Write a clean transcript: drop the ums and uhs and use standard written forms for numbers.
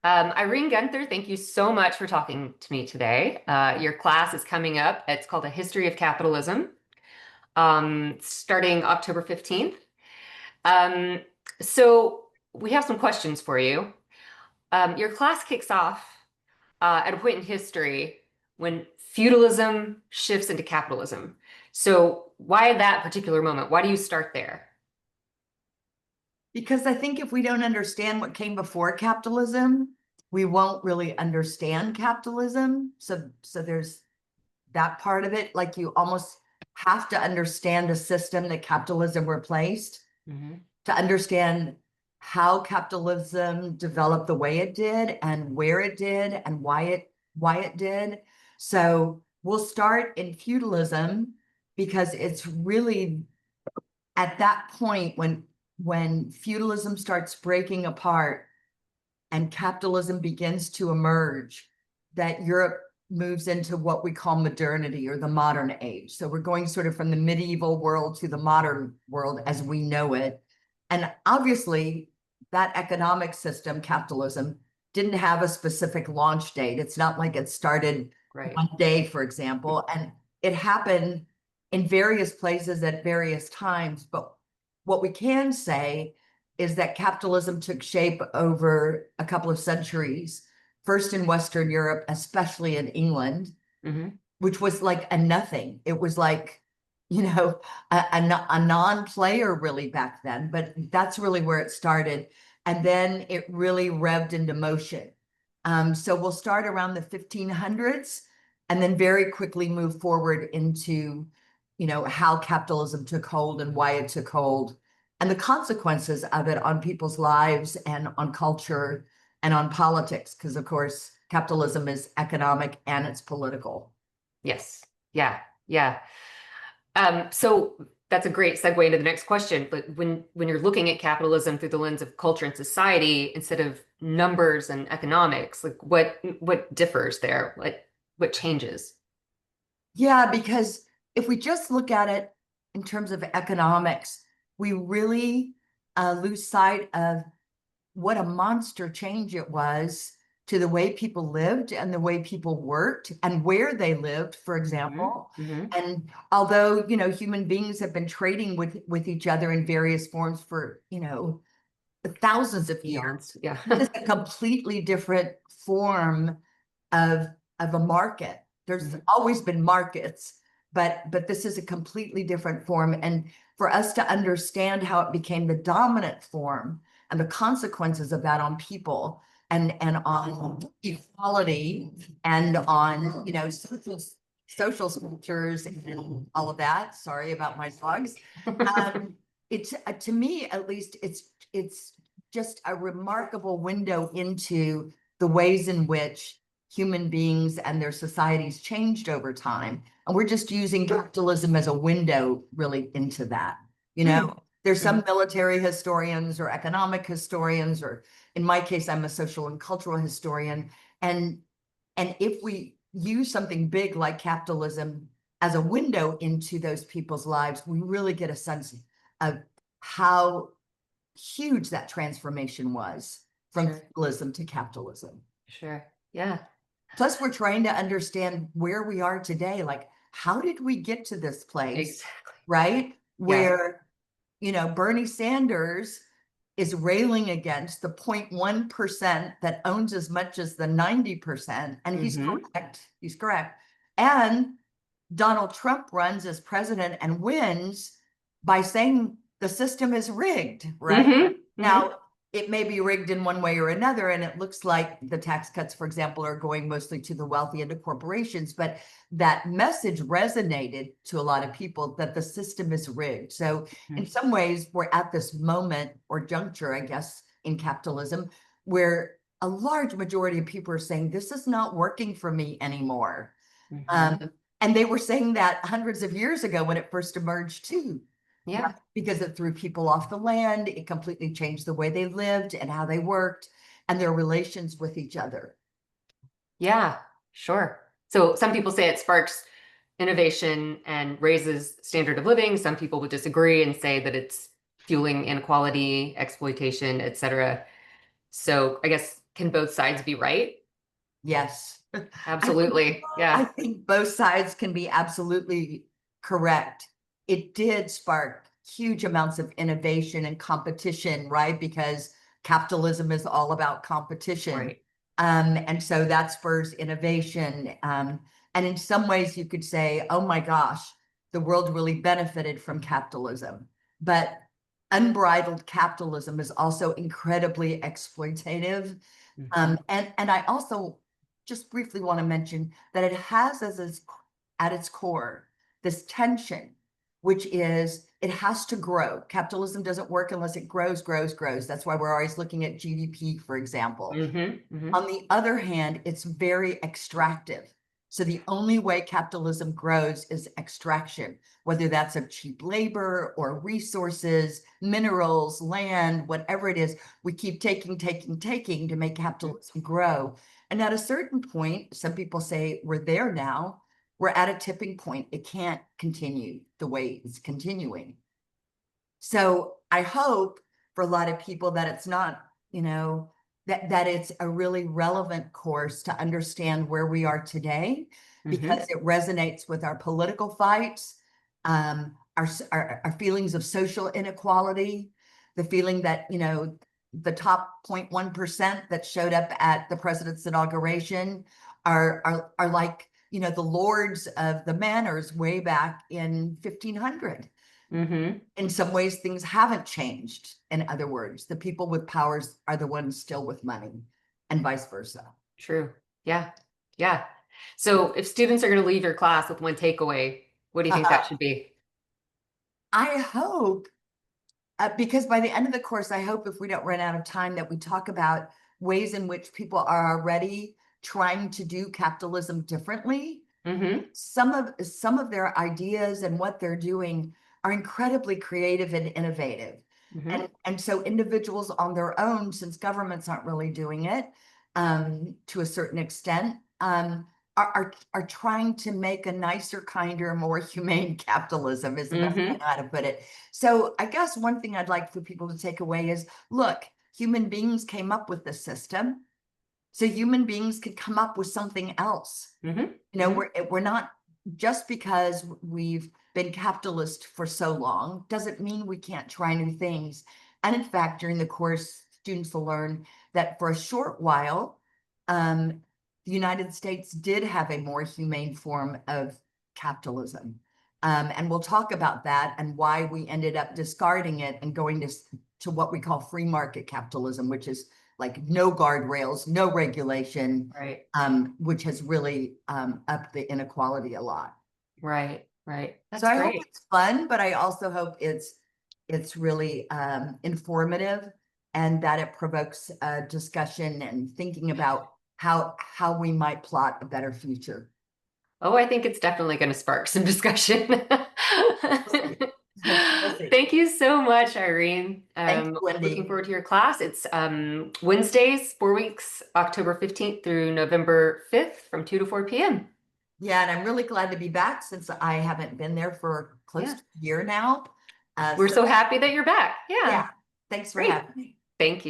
Irene Guenther, thank you so much for talking to me today. Your class is coming up. It's called A History of Capitalism, starting October 15th. Um, so we have some questions for you. Your class kicks off at a point in history when feudalism shifts into capitalism. So why that particular moment? Why do you start there? Because I think if we don't understand what came before capitalism, we won't really understand capitalism. So there's that part of it. Like you almost have to understand the system that capitalism replaced Mhm. to understand how capitalism developed the way it did and where it did and why it did. So we'll start in feudalism because it's really at that point when feudalism starts breaking apart and capitalism begins to emerge, that Europe moves into what we call modernity or the modern age. So we're going sort of from the medieval world to the modern world as we know it. And obviously, that economic system, capitalism, didn't have a specific launch date. It's not like it started Right. one day, for example, and it happened in various places at various times. But what we can say is that capitalism took shape over a couple of centuries, first in Western Europe, especially in England, Mhm. which was like a nothing. It was like, a non-player really back then, but that's really where it started. And then it really revved into motion. So we'll start around the 1500s and then very quickly move forward into, how capitalism took hold and why it took hold and the consequences of it on people's lives and on culture and on politics. Because of course, capitalism is economic and it's political. Yes. Yeah. Yeah. So that's a great segue into the next question. But when you're looking at capitalism through the lens of culture and society instead of numbers and economics, like what differs there? What changes? Yeah, because if we just look at it in terms of economics, we really lose sight of what a monster change it was to the way people lived and the way people worked and where they lived, for Hmm. example. Hmm. And although, human beings have been trading with each other in various forms for, thousands of years, Eons. Yeah. this is a completely different form of a market. There's Mhm. always been markets, but this is a completely different form. And for us to understand how it became the dominant form and the consequences of that on people and on equality and on social structures and all of that. Sorry about my dogs. Um, it's to me at least it's just a remarkable window into the ways in which human beings and their societies changed over time. And we're just using capitalism as a window really into that. There's some Mhm. military historians or economic historians, or in my case, I'm a social and cultural historian. And if we use something big like capitalism as a window into those people's lives, we really get a sense of how huge that transformation was from Sure. feudalism to capitalism. Sure. Yeah. Plus, we're trying to understand where we are today. Like, how did we get to this place, Exactly. right? Yeah. Where, Bernie Sanders is railing against the 0.1% that owns as much as the 90%. And he's Hmm. correct. He's correct. And Donald Trump runs as president and wins by saying the system is rigged, right? Hmm. Hmm. Now, it may be rigged in one way or another, and it looks like the tax cuts, for example, are going mostly to the wealthy and to corporations, but that message resonated to a lot of people that the system is rigged. So in some ways, we're at this moment or juncture, I guess, in capitalism, where a large majority of people are saying, this is not working for me anymore. Hmm. And they were saying that hundreds of years ago when it first emerged too, Yeah. because it threw people off the land. It completely changed the way they lived and how they worked and their relations with each other. Yeah. Sure. So some people say it sparks innovation and raises standard of living. Some people would disagree and say that it's fueling inequality, exploitation, et cetera. So I guess can both sides be right? Yes. I think Absolutely. I Yeah. think both sides can be absolutely correct. It did spark huge amounts of innovation and competition, right? Because capitalism is all about competition. Right. And so that spurs innovation. And in some ways, you could say, oh my gosh, the world really benefited from capitalism. But unbridled capitalism is also incredibly exploitative. Hmm. And I also just briefly want to mention that it has at its core this tension, which is it has to grow. Capitalism doesn't work unless it grows, grows, grows. That's why we're always looking at GDP, for example. Hmm. Hmm. On the other hand, it's very extractive. So the only way capitalism grows is extraction, whether that's of cheap labor or resources, minerals, land, whatever it is. We keep taking, taking, taking to make capitalism grow. And at a certain point, some people say we're there now. We're at a tipping point. It can't continue the way it's continuing. So I hope for a lot of people that it's not, that it's a really relevant course to understand where we are today because Hmm. it resonates with our political fights, our feelings of social inequality, the feeling that, the top 0.1% that showed up at the president's inauguration are like, the lords of the manors way back in 1500. Hmm. In some ways, things haven't changed. In other words, the people with powers are the ones still with money, and vice versa. True. Yeah. Yeah. So if students are going to leave your class with one takeaway, what do you think that should be? I hope, because by the end of the course, I hope if we don't run out of time, that we talk about ways in which people are already trying to do capitalism differently. Hmm. Some of their ideas and what they're doing are incredibly creative and innovative. Hmm. And so individuals on their own, since governments aren't really doing it, to a certain extent, are trying to make a nicer, kinder, more humane capitalism is the best way I Hmm. know how to put it. So I guess one thing I'd like for people to take away is, look, human beings came up with this system. So human beings could come up with something else. Hmm. We're not, just because we've been capitalist for so long doesn't mean we can't try new things. And in fact, during the course, students will learn that for a short while, the United States did have a more humane form of capitalism. And we'll talk about that and why we ended up discarding it and going to what we call free market capitalism, which is like no guardrails, no regulation, Right. which has really upped the inequality a lot. Right. Right. So That's I hope great. it's fun, but I also hope it's really informative and that it provokes a discussion and thinking about how we might plot a better future. Oh, I think it's definitely going to spark some discussion. We'll see. We'll see. Thank you so much, Irene. Thanks, Looking Wendy. forward to your class. It's Wednesdays, 4 weeks, October 15th through November 5th from 2 to 4 p.m. Yeah, and I'm really glad to be back since I haven't been there for close Yeah. to a year now. We're So so happy that you're back. Yeah. yeah, thanks for Great. having me. Thank you.